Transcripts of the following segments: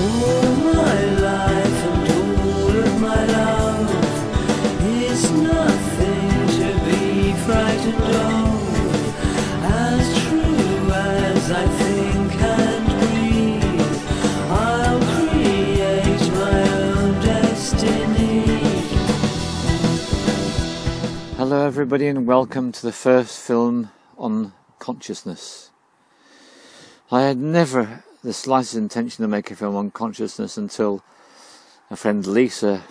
All my life and all of my love is nothing to be frightened of. As true as I think and breathe, I'll create my own destiny. Hello everybody and welcome to the first film on consciousness. I had never the slightest intention to make a film on consciousness until a friend Lisa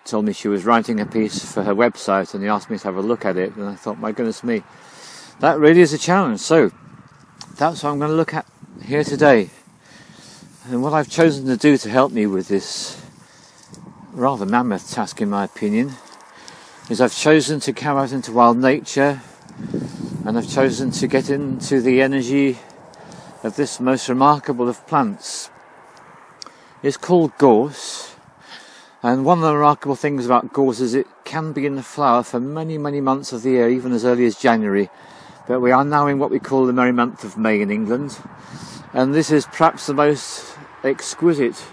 told me she was writing a piece for her website and he asked me to have a look at it, and I thought, my goodness me, that really is a challenge. So that's what I'm going to look at here today. And what I've chosen to do to help me with this rather mammoth task, in my opinion, is I've chosen to come out into wild nature, and I've chosen to get into the energy of this most remarkable of plants. It's called gorse, and one of the remarkable things about gorse is it can be in the flower for many months of the year, even as early as January, but we are now in what we call the merry month of May in England, and this is perhaps the most exquisite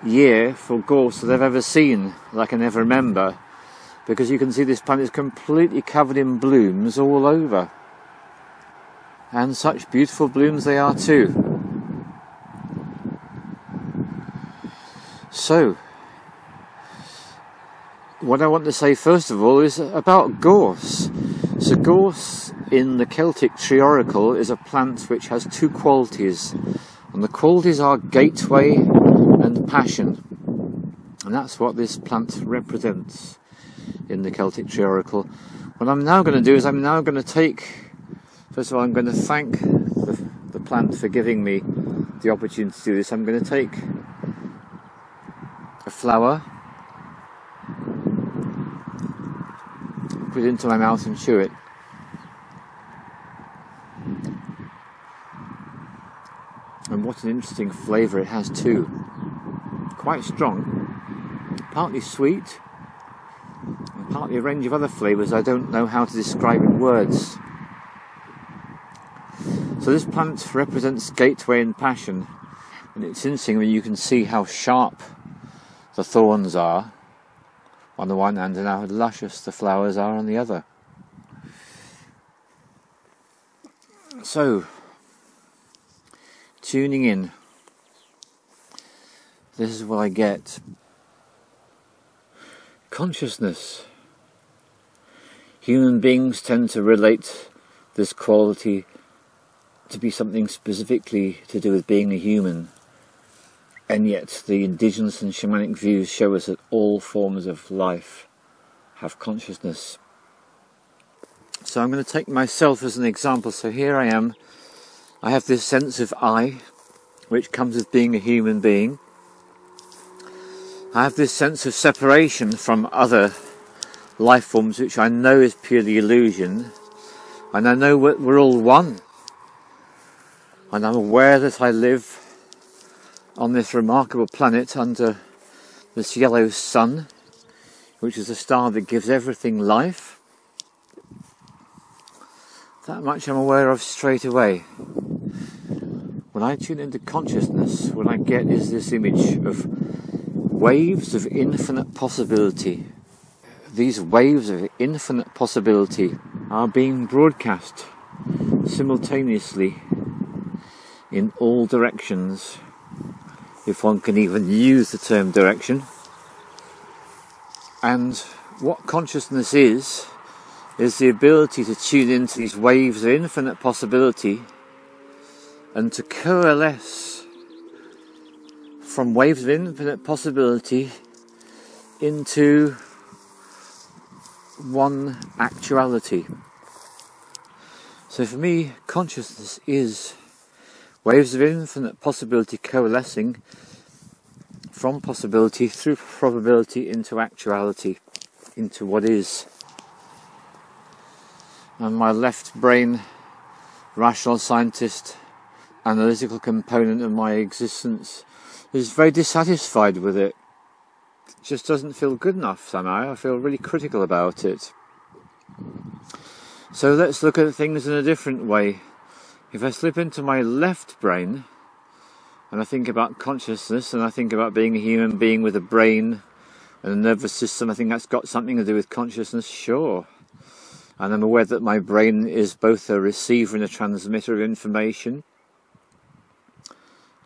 year for gorse that I've ever seen, that I can ever remember, because you can see this plant is completely covered in blooms all over. And such beautiful blooms they are too. So, what I want to say first of all is about gorse. So gorse in the Celtic tree oracle is a plant which has two qualities. And the qualities are gateway and passion. And that's what this plant represents in the Celtic tree oracle. What I'm now going to do is I'm now going to take, first of all, I'm going to thank the plant for giving me the opportunity to do this. I'm going to take a flower, put it into my mouth and chew it. And what an interesting flavour it has too. Quite strong, partly sweet, and partly a range of other flavours I don't know how to describe in words. So this plant represents gateway and passion, and it's interesting when you can see how sharp the thorns are on the one hand and how luscious the flowers are on the other. So, tuning in, this is what I get. Consciousness. Human beings tend to relate this quality to be something specifically to do with being a human, and yet the indigenous and shamanic views show us that all forms of life have consciousness. So I'm going to take myself as an example. So here I am, I have this sense of I, which comes with being a human being. I have this sense of separation from other life forms, which I know is purely illusion, and I know we're all one. And I'm aware that I live on this remarkable planet under this yellow sun, which is a star that gives everything life. That much I'm aware of straight away. When I tune into consciousness, what I get is this image of waves of infinite possibility. These waves of infinite possibility are being broadcast simultaneously in all directions, if one can even use the term direction. And what consciousness is the ability to tune into these waves of infinite possibility and to coalesce from waves of infinite possibility into one actuality. So for me, consciousness is waves of infinite possibility coalescing from possibility through probability into actuality, into what is. And my left brain, rational scientist, analytical component of my existence is very dissatisfied with it. It just doesn't feel good enough somehow. I feel really critical about it. So let's look at things in a different way. If I slip into my left brain, And I think about consciousness, and I think about being a human being with a brain and a nervous system. I think that's got something to do with consciousness, sure. And I'm aware that my brain is both a receiver and a transmitter of information.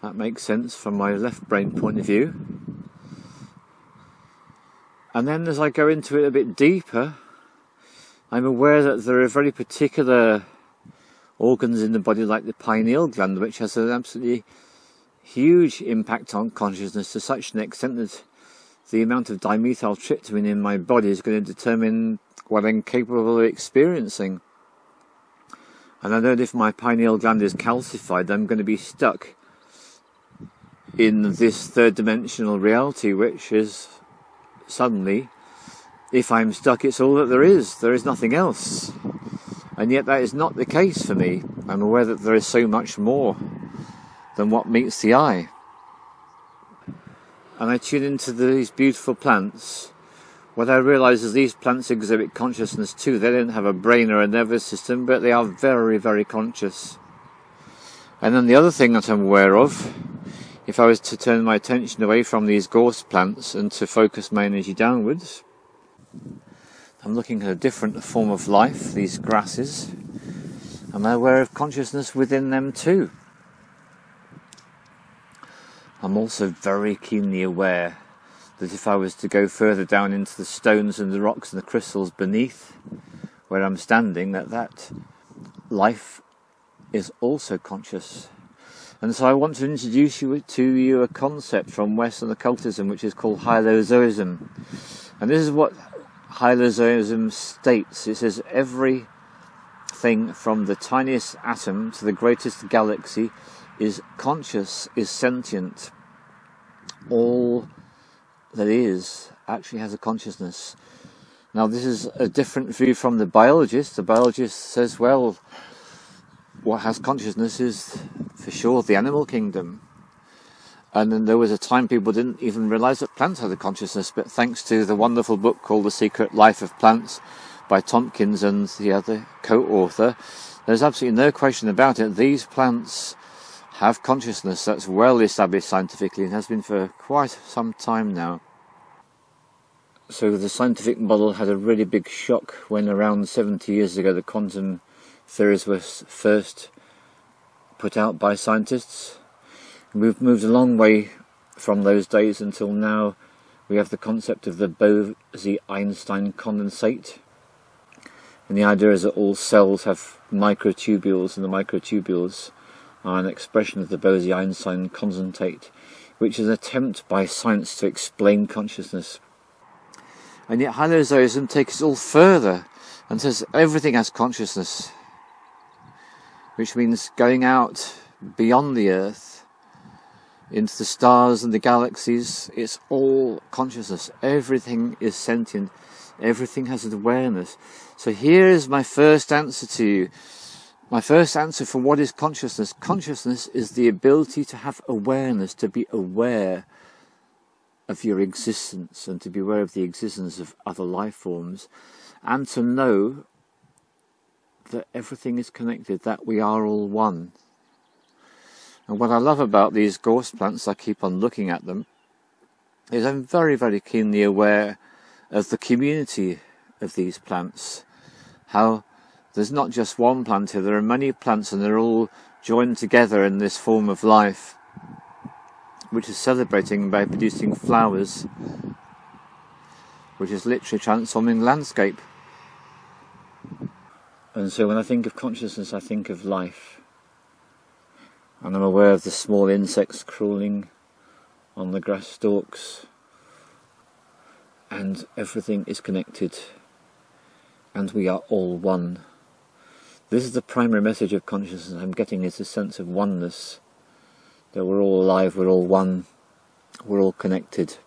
That makes sense from my left brain point of view. And then as I go into it a bit deeper, I'm aware that there are very particular organs in the body, like the pineal gland, which has an absolutely huge impact on consciousness, to such an extent that the amount of dimethyltryptamine in my body is going to determine what I'm capable of experiencing. And I know that if my pineal gland is calcified, I'm going to be stuck in this third dimensional reality, which is suddenly, if I'm stuck, it's all that there is. There is nothing else. And yet that is not the case for me. I'm aware that there is so much more than what meets the eye. And I tune into these beautiful plants. What I realise is these plants exhibit consciousness too. They don't have a brain or a nervous system, but they are very, very conscious. And then the other thing that I'm aware of, if I was to turn my attention away from these gorse plants and to focus my energy downwards, I'm looking at a different form of life, these grasses. Am I aware of consciousness within them too? I'm also very keenly aware that if I was to go further down into the stones and the rocks and the crystals beneath where I'm standing, that life is also conscious. And so I want to introduce to you a concept from Western occultism which is called hylozoism. And this is what hylozoism states. It says everything from the tiniest atom to the greatest galaxy is conscious, is sentient. All that is actually has a consciousness. Now this is a different view from the biologist. The biologist says, well, what has consciousness is for sure the animal kingdom. And then there was a time people didn't even realise that plants had a consciousness, but thanks to the wonderful book called The Secret Life of Plants by Tompkins and the other co-author, there's absolutely no question about it. These plants have consciousness. That's well established scientifically and has been for quite some time now. So the scientific model had a really big shock when around 70 years ago the quantum theories were first put out by scientists. We've moved a long way from those days until now. We have the concept of the Bose-Einstein condensate. And the idea is that all cells have microtubules, and the microtubules are an expression of the Bose-Einstein condensate, which is an attempt by science to explain consciousness. And yet hylozoism takes it all further and says everything has consciousness, which means going out beyond the Earth into the stars and the galaxies. It's all consciousness. Everything is sentient. Everything has an awareness. So here is my first answer to you. My first answer for what is consciousness. Consciousness is the ability to have awareness, to be aware of your existence and to be aware of the existence of other life forms, and to know that everything is connected, that we are all one. And what I love about these gorse plants, I keep on looking at them, is I'm very, very keenly aware of the community of these plants. How there's not just one plant here, there are many plants and they're all joined together in this form of life, which is celebrating by producing flowers, which is literally transforming landscape. And so when I think of consciousness, I think of life. And I'm aware of the small insects crawling on the grass stalks. And everything is connected. And we are all one. This is the primary message of consciousness I'm getting, is a sense of oneness. That we're all alive, we're all one, we're all connected.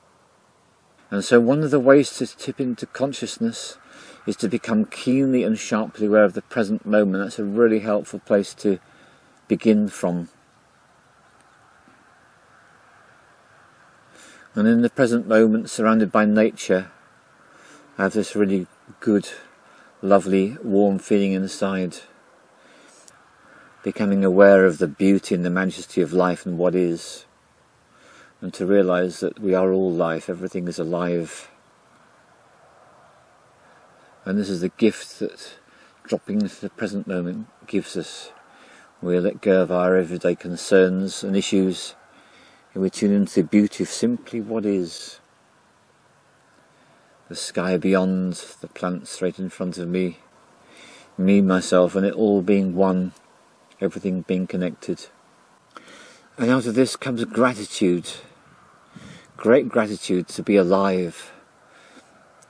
And so one of the ways to tip into consciousness is to become keenly and sharply aware of the present moment. That's a really helpful place to begin from. And in the present moment, surrounded by nature, I have this really good, lovely, warm feeling inside. becoming aware of the beauty and the majesty of life and what is, and to realise that we are all life, everything is alive. And this is the gift that dropping into the present moment gives us. We let go of our everyday concerns and issues, and we tune into the beauty of simply what is. The sky beyond, the plants straight in front of me, myself, and it all being one, everything being connected. And out of this comes gratitude, great gratitude to be alive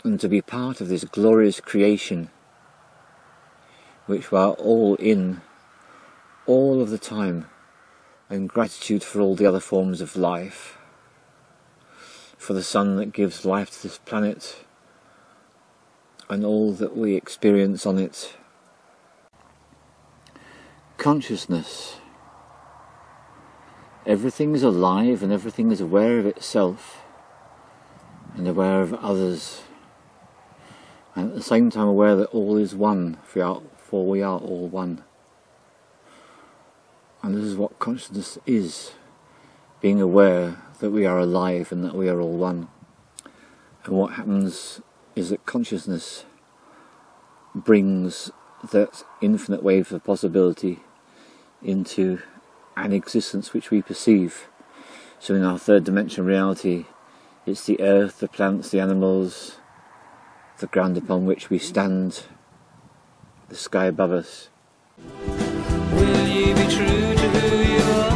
and to be part of this glorious creation which we are all in all of the time, and gratitude for all the other forms of life, for the sun that gives life to this planet and all that we experience on it. Consciousness. Everything is alive and everything is aware of itself and aware of others, and at the same time aware that all is one, for we are all one. And this is what consciousness is, being aware that we are alive and that we are all one. And what happens is that consciousness brings that infinite wave of possibility into an existence which we perceive. So in our third dimension reality, it's the earth, the plants, the animals, the ground upon which we stand, the sky above us. Will you be true to who you are?